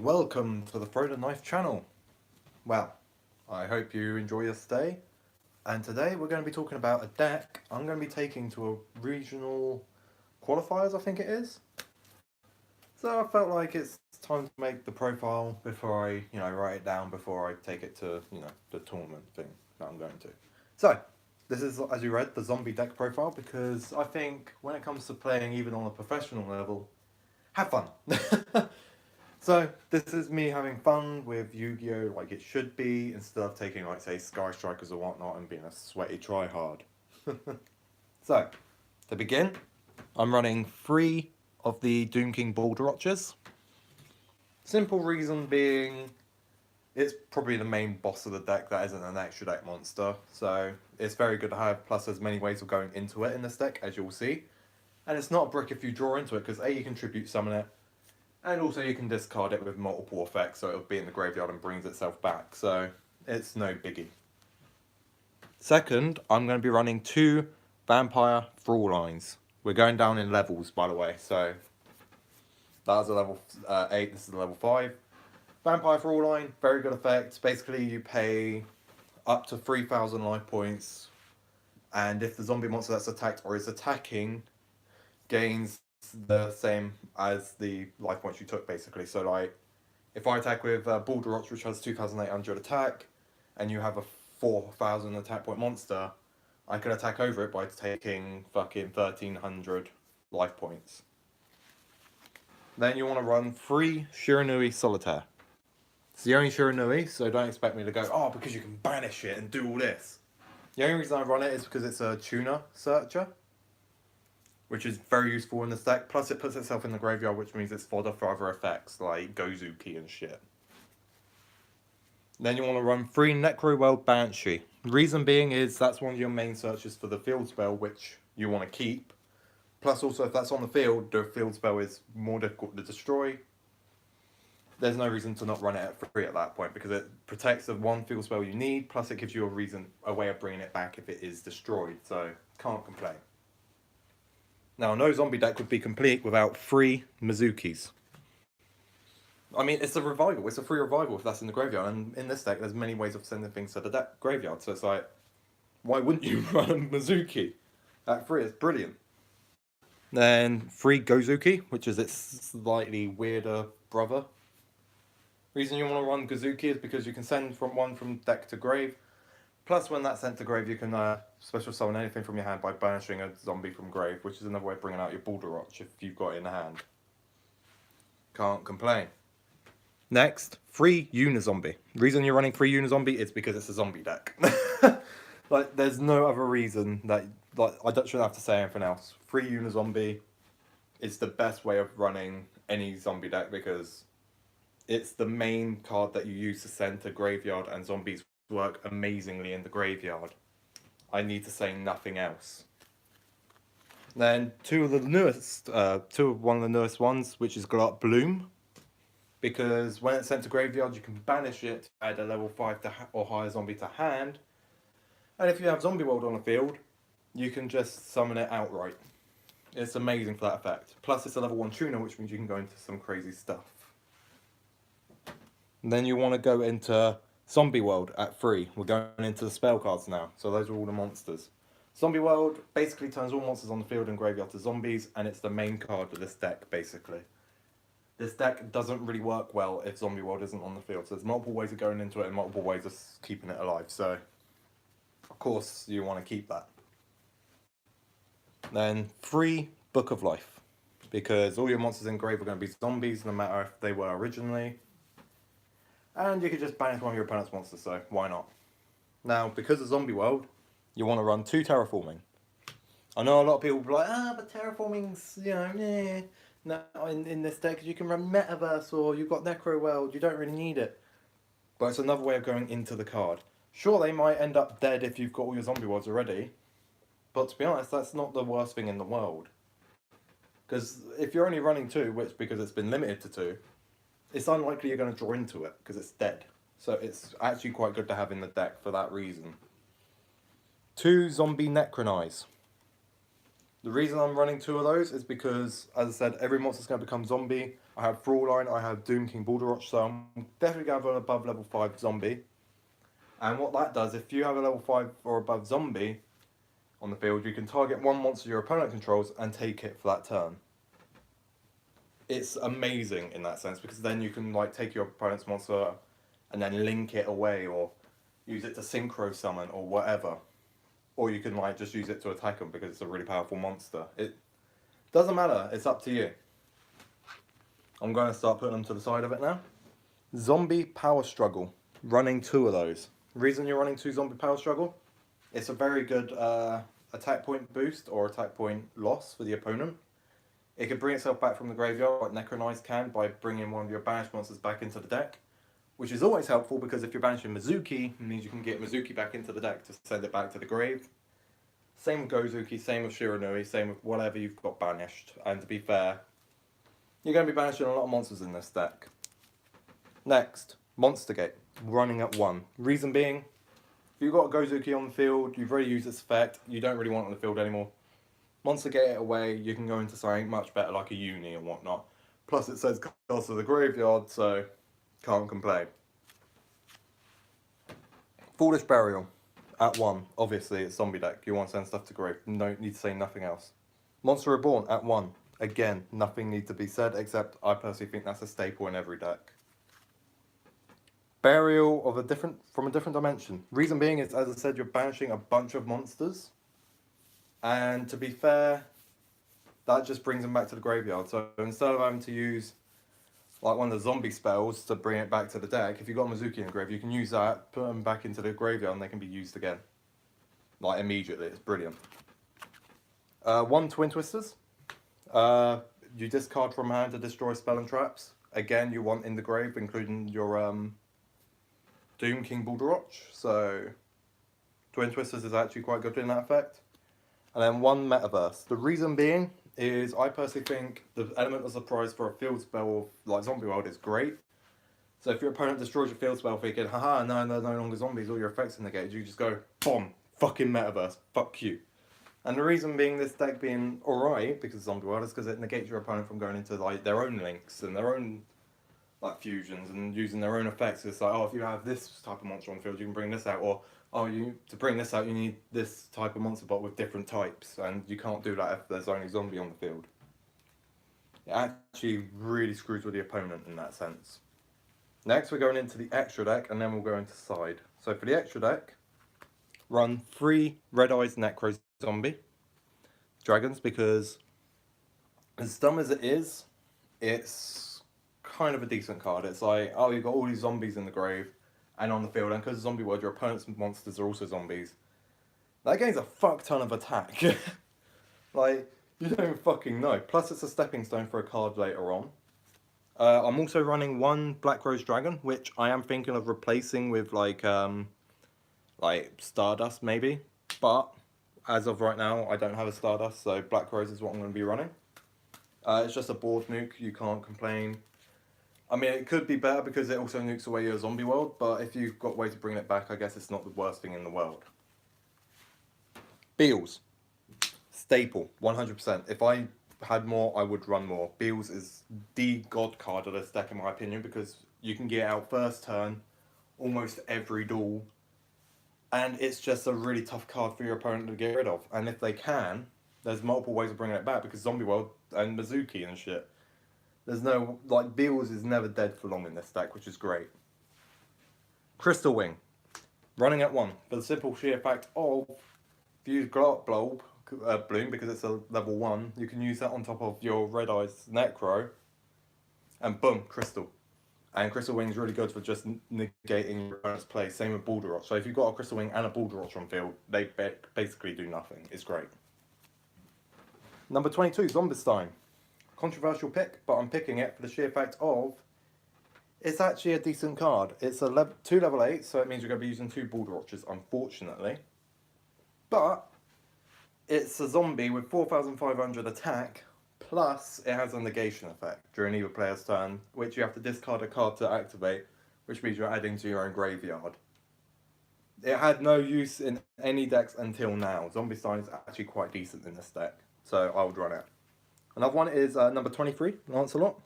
Welcome to the Throw the Knife channel. Well, I hope you enjoy your stay. And today we're going to be talking about a deck I'm going to be taking to a regional qualifiers, I think it is. So I felt like it's time to make the profile before I, write it down before I take it to, the tournament thing that I'm going to. So, this is, as you read, the zombie deck profile because I think when it comes to playing even on a professional level, have fun. So, this is me having fun with Yu-Gi-Oh! Like it should be, instead of taking, like, say, Sky Strikers or whatnot and being a sweaty tryhard. So, to begin, I'm running 3 of the Doom King Boulder Archers. Simple reason being, it's probably the main boss of the deck that isn't an extra deck monster, so it's very good to have, plus there's many ways of going into it in this deck, as you'll see. And it's not a brick if you draw into it, because A, you can tribute summon it, and also you can discard it with multiple effects, so it'll be in the graveyard and brings itself back, so it's no biggie. Second, I'm going to be running 2 Vampire Frauleins. We're going down in levels, by the way, so that was a level 8, this is a level 5. Vampire Fraulein, very good effect. Basically, you pay up to 3,000 life points, and if the zombie monster that's attacked or is attacking gains the same as the life points you took, basically. So, like, if I attack with Boulder Arch, which has 2,800 attack, and you have a 4,000 attack point monster, I can attack over it by taking fucking 1,300 life points. Then you want to run 3 Shiranui Solitaire. It's the only Shiranui, so don't expect me to go, oh, because you can banish it and do all this. The only reason I run it is because it's a tuner searcher, which is very useful in this deck. Plus, it puts itself in the graveyard, which means it's fodder for other effects like Gozuki and shit. Then you want to run 3 Necro World Banshee. The reason being is that's one of your main searches for the field spell, which you want to keep. Plus, also, if that's on the field spell is more difficult to destroy. There's no reason to not run it at 3 at that point, because it protects the one field spell you need, plus it gives you a way of bringing it back if it is destroyed, so can't complain. Now, no zombie deck would be complete without 3 Mizukis. I mean, it's a revival. It's a free revival if that's in the graveyard. And in this deck, there's many ways of sending things to the graveyard. So it's like, why wouldn't you run a Mizuki at 3? It's brilliant. Then 3 Gozuki, which is its slightly weirder brother. Reason you want to run Gozuki is because you can send one from deck to grave. Plus, when that's sent to grave, you can special summon anything from your hand by banishing a zombie from grave, which is another way of bringing out your Boulder Arch if you've got it in the hand. Can't complain. Next, 3 Unizombie. The reason you're running 3 Unizombie is because it's a zombie deck. Like, there's no other reason that, like, I shouldn't have to say anything else. 3 Unizombie is the best way of running any zombie deck because it's the main card that you use to send to graveyard, and zombies work amazingly in the graveyard. I need to say nothing else. Then one of the newest ones, which is Glot Bloom. Because when it's sent to graveyard, you can banish it, add a level 5 or higher zombie to hand. And if you have Zombie World on the field, you can just summon it outright. It's amazing for that effect. Plus, it's a level 1 tuner, which means you can go into some crazy stuff. And then you want to go into Zombie World at 3. We're going into the spell cards now, so those are all the monsters. Zombie World basically turns all monsters on the field and graveyard to zombies, and it's the main card of this deck, basically. This deck doesn't really work well if Zombie World isn't on the field, so there's multiple ways of going into it and multiple ways of keeping it alive, so of course you want to keep that. Then 3 Book of Life, because all your monsters in grave are going to be zombies, no matter if they were originally. And you could just banish one of your opponent's monsters, so why not? Now, because of Zombie World, you want to run 2 Terraforming. I know a lot of people will be like, but Terraforming's, No, in this deck, you can run Metaverse or you've got Necro World, you don't really need it. But it's another way of going into the card. Sure, they might end up dead if you've got all your Zombie Worlds already, but to be honest, that's not the worst thing in the world. Because if you're only running 2, which because it's been limited to 2, it's unlikely you're going to draw into it because it's dead. So it's actually quite good to have in the deck for that reason. 2 Zombie Necronize. The reason I'm running 2 of those is because, as I said, every monster's going to become zombie. I have Fraulein, I have Doom King Balderroch, so I'm definitely going to have an above level 5 zombie. And what that does, if you have a level 5 or above zombie on the field, you can target one monster your opponent controls and take it for that turn. It's amazing in that sense, because then you can like take your opponent's monster and then link it away, or use it to synchro summon or whatever. Or you can like just use it to attack them because it's a really powerful monster. It doesn't matter, it's up to you. I'm going to start putting them to the side of it now. Zombie Power Struggle. Running 2 of those. Reason you're running 2 Zombie Power Struggle? It's a very good attack point boost or attack point loss for the opponent. It can bring itself back from the graveyard like Necronize can by bringing one of your banished monsters back into the deck. Which is always helpful because if you're banishing Mizuki, it means you can get Mizuki back into the deck to send it back to the grave. Same with Gozuki, same with Shiranui, same with whatever you've got banished. And to be fair, you're going to be banishing a lot of monsters in this deck. Next, Monster Gate, running at 1. Reason being, if you've got a Gozuki on the field, you've already used its effect, you don't really want it on the field anymore. Monster Gate it away, you can go into something much better like a Uni and whatnot. Plus it says Castle of the Graveyard, so can't complain. Foolish Burial at 1. Obviously, it's zombie deck. You want to send stuff to grave. No need to say nothing else. Monster Reborn at 1. Again, nothing needs to be said, except I personally think that's a staple in every deck. Burial of from a different dimension. Reason being is, as I said, you're banishing a bunch of monsters. And to be fair, that just brings them back to the graveyard. So instead of having to use like one of the zombie spells to bring it back to the deck, if you've got Mizuki in the grave, you can use that, put them back into the graveyard, and they can be used again. Like, immediately. It's brilliant. 1 Twin Twisters. You discard from hand to destroy spell and traps. Again, you want in the grave, including your Doom King Balderroch. So, Twin Twisters is actually quite good in that effect. And then 1 Metaverse. The reason being is I personally think the element of surprise for a field spell like Zombie World is great. So if your opponent destroys your field spell thinking, haha, no, they're no longer zombies, all your effects in the gauge, you just go, boom, fucking Metaverse, fuck you. And the reason being this deck being alright, because of Zombie World, is because it negates your opponent from going into like their own links and their own like fusions and using their own effects. It's like, oh, if you have this type of monster on the field, you can bring this out, or oh, to bring this out, you need this type of monster bot with different types, and you can't do that if there's only zombie on the field. It actually really screws with the opponent in that sense. Next, we're going into the extra deck, and then we'll go into side. So for the extra deck, run 3 Red Eyes Necro Zombie dragons, because as dumb as it is, it's kind of a decent card. It's like, oh, you've got all these zombies in the grave and on the field, and because of Zombie World, your opponent's monsters are also zombies. That gains a fuck ton of attack. Like, you don't even fucking know. Plus, it's a stepping stone for a card later on. I'm also running 1 Black Rose Dragon, which I am thinking of replacing with like Stardust maybe. But as of right now, I don't have a Stardust, so Black Rose is what I'm going to be running. It's just a board nuke, you can't complain. I mean, it could be better because it also nukes away your Zombie World, but if you've got a way to bring it back, I guess it's not the worst thing in the world. Beals. Staple, 100%. If I had more, I would run more. Beals is the god card of this deck, in my opinion, because you can get out first turn, almost every duel, and it's just a really tough card for your opponent to get rid of. And if they can, there's multiple ways of bringing it back, because Zombie World and Mizuki and shit. There's no, like, Beals is never dead for long in this deck, which is great. Crystal Wing. Running at 1. For the simple sheer fact of, if you use Bloom, because it's a level 1, you can use that on top of your Red Eyes Necro, and boom, Crystal. And Crystal Wing is really good for just negating your opponent's play. Same with Balderroch. So if you've got a Crystal Wing and a Balderroch on field, they basically do nothing. It's great. Number 22, Zombistine. Controversial pick, but I'm picking it for the sheer fact of it's actually a decent card. It's a 2 level 8, so it means you're going to be using 2 Balderroches, unfortunately. But it's a zombie with 4,500 attack, plus it has a negation effect during either player's turn, which you have to discard a card to activate, which means you're adding to your own graveyard. It had no use in any decks until now. Zombistine is actually quite decent in this deck. so I would run it. Another one is number 23, Lancelot.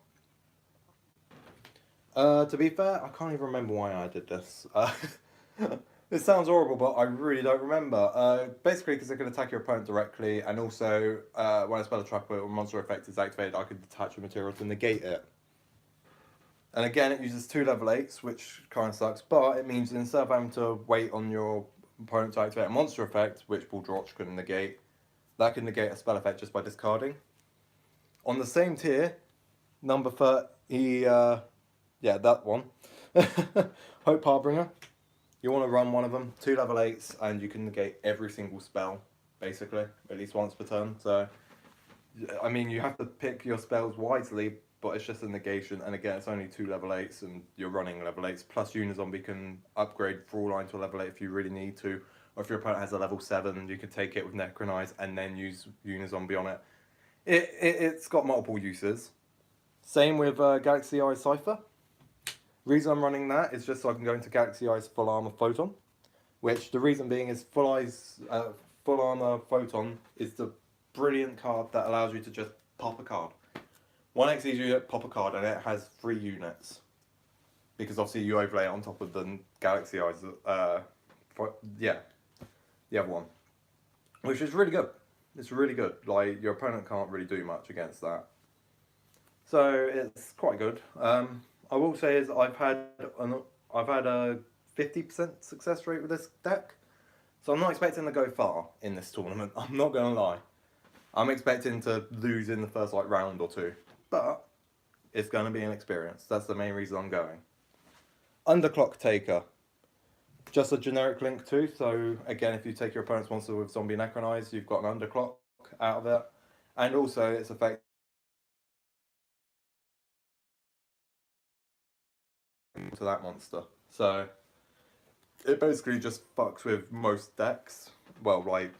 To be fair, I can't even remember why I did this. This sounds horrible, but I really don't remember. Basically, because it can attack your opponent directly, and also when a spell trap or monster effect is activated, I could detach a material to negate it. And again, it uses 2 level 8s, which kind of sucks, but it means instead of having to wait on your opponent to activate a monster effect, which Baldrotch can negate, that can negate a spell effect just by discarding. On the same tier, number 30, yeah, that one. Hope Harbinger. You want to run one of them, 2 level 8s, and you can negate every single spell, basically, at least once per turn. So, I mean, you have to pick your spells wisely, but it's just a negation, and again, it's only 2 level 8s, and you're running level 8s, plus Unizombie can upgrade Fraulein to a level 8 if you really need to, or if your opponent has a level 7, you can take it with Necronize and then use Unizombie on it. It's got multiple uses. Same with Galaxy Eye Cypher. Reason I'm running that is just so I can go into Galaxy Eye's Full Armor Photon, which the reason being is Full Armor Photon is the brilliant card that allows you to just pop a card. 1x unit, pop a card, and it has 3 units. Because obviously you overlay it on top of the Galaxy Eyes, yeah, the other one. Which is really good. It's really good. Like, your opponent can't really do much against that. So it's quite good. I will say is I've had a 50% success rate with this deck, so I'm not expecting to go far in this tournament. I'm not gonna lie. I'm expecting to lose in the first like round or 2, but it's gonna be an experience. That's the main reason I'm going. Underclock Taker, just a generic link too. So again, if you take your opponent's monster with Zombie Necronize, you've got an underclock out of it, and also its effect to that monster. So it basically just fucks with most decks. Well, like,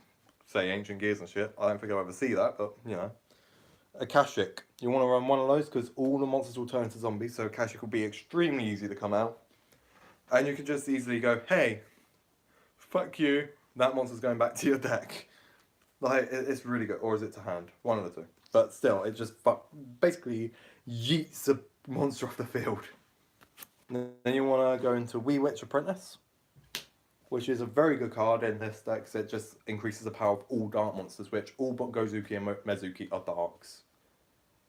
say, Ancient Gears and shit. I don't think I'll ever see that, but, you know. Akashic. You want to run one of those because all the monsters will turn into zombies, so Akashic will be extremely easy to come out. And you can just easily go, hey, fuck you, that monster's going back to your deck. Like, it's really good. Or is it to hand? One of the 2. But still, it just basically yeets a monster off the field. Then you want to go into Wee Witch Apprentice, which is a very good card in this deck because it just increases the power of all dark monsters, which all but Gozuki and Mezuki are darks.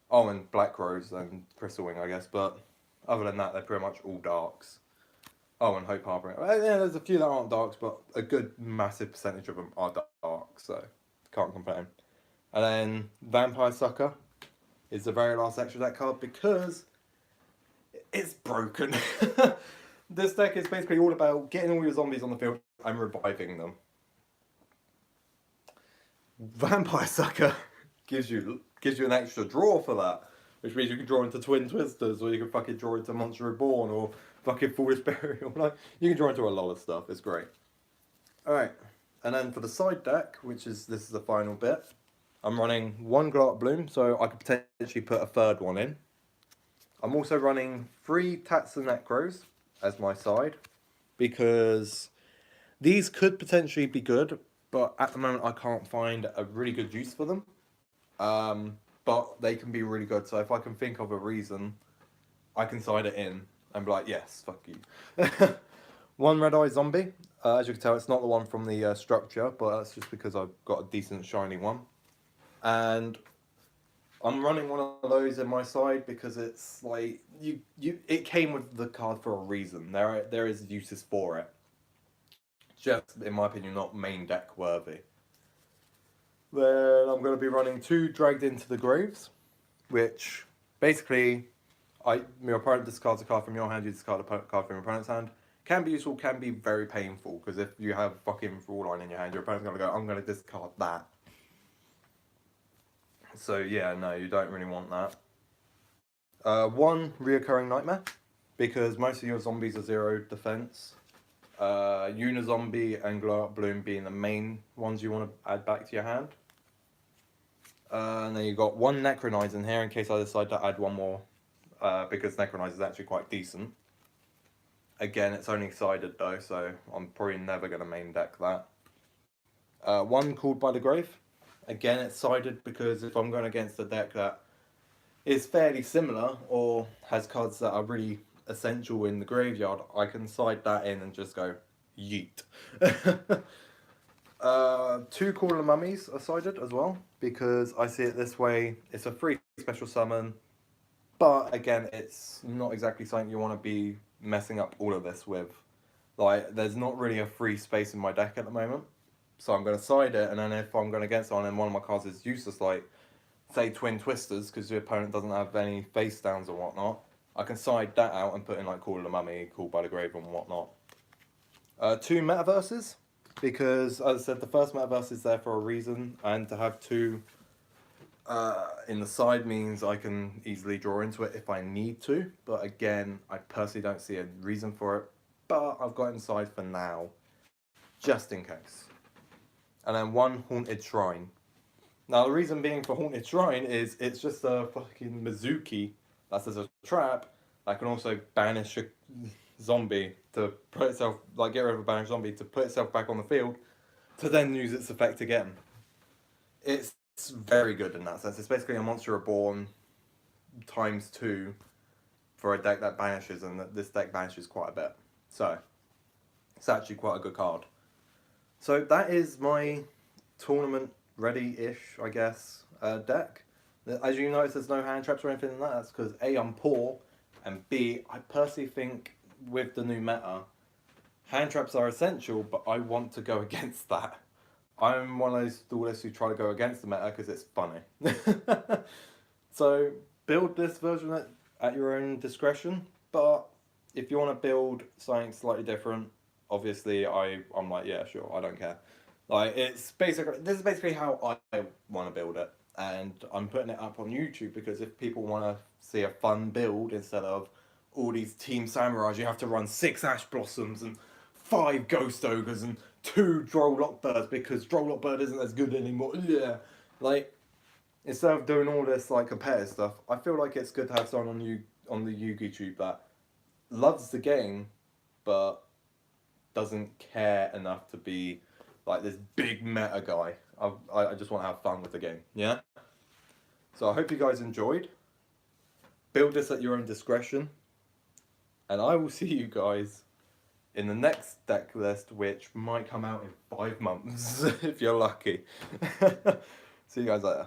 Oh, and Black Rose and Crystal Wing, I guess, but other than that, they're pretty much all darks. Oh, and Hope Harbinger. Yeah, there's a few that aren't darks, but a good massive percentage of them are darks, so can't complain. And then Vampire Sucker is the very last extra deck card because it's broken. This deck is basically all about getting all your zombies on the field and reviving them. Vampire Sucker gives you an extra draw for that, which means you can draw into Twin Twisters, or you can fucking draw into Monster Reborn, or fucking Foolish Burial. Like, you can draw into a lot of stuff. It's great. All right, and then for the side deck, this is the final bit. I'm running 1 Glow Up Bloom, so I could potentially put a 3rd one in. I'm also running 3 Tats and Necros as my side, because these could potentially be good, but at the moment I can't find a really good use for them. But they can be really good, so if I can think of a reason, I can side it in and be like, yes, fuck you. 1 Red Eye Zombie. As you can tell, it's not the one from the structure, but that's just because I've got a decent shiny one. And I'm running one of those in my side because it's like it came with the card for a reason. There is uses for it. Just in my opinion, not main deck worthy. Then I'm going to be running 2 Dragged into the Graves, which basically your opponent discards a card from your hand, you discard a card from your opponent's hand. Can be useful, can be very painful, because if you have fucking Fraulein in your hand, your opponent's going to go, I'm going to discard that. So yeah, no, you don't really want that. 1 Reoccurring Nightmare, because most of your zombies are 0 defense. Unizombie and Glow Up Bloom being the main ones you want to add back to your hand. And then you've got 1 Necronize in here in case I decide to add one more, because Necronize is actually quite decent. Again, it's only sided though, so I'm probably never going to main deck that. 1 Called by the Grave. Again, it's sided because if I'm going against a deck that is fairly similar or has cards that are really essential in the graveyard, I can side that in and just go yeet. Two Call of the Mummies are sided as well because I see it this way. It's a free special summon, but again, it's not exactly something you want to be messing up all of this with. Like, there's not really a free space in my deck at the moment. So I'm going to side it, and then if I'm going against someone and one of my cards is useless, like, say, Twin Twisters, because your opponent doesn't have any face downs or whatnot, I can side that out and put in, like, Call of the Mummy, Called by the Grave, and whatnot. Two Metaverses, because, as I said, the first Metaverse is there for a reason, and to have two in the side means I can easily draw into it if I need to, but again, I personally don't see a reason for it, but I've got inside for now, just in case. And then one Haunted Shrine. Now, the reason being for Haunted Shrine is it's just a fucking Mizuki that says a trap that can also banish a zombie to put itself, like get rid of a banished zombie to put itself back on the field to then use its effect again. It's very good in that sense. It's basically a Monster Reborn times 2 for a deck that banishes, and this deck banishes quite a bit. So, it's actually quite a good card. So that is my tournament ready-ish, I guess, deck. As you notice, there's no hand traps or anything like that. That's because A, I'm poor, and B, I personally think with the new meta, hand traps are essential, but I want to go against that. I'm one of those duelists who try to go against the meta because it's funny. So build this version at your own discretion, but if you want to build something slightly different, obviously I'm like, yeah, sure, I don't care. Like, this is basically how I want to build it, and I'm putting it up on YouTube because if people want to see a fun build instead of all these Team Samurais, you have to run 6 Ash Blossoms and 5 Ghost Ogres and 2 Droll Lockbirds because Droll Lockbird isn't as good anymore. Yeah, like, instead of doing all this like competitive stuff, I feel like it's good to have someone on the YouTube that loves the game, but doesn't care enough to be like this big meta guy. I just want to have fun with the game. Yeah. So I hope you guys enjoyed. Build this at your own discretion, and I will see you guys in the next deck list, which might come out in 5 months if you're lucky. See you guys later.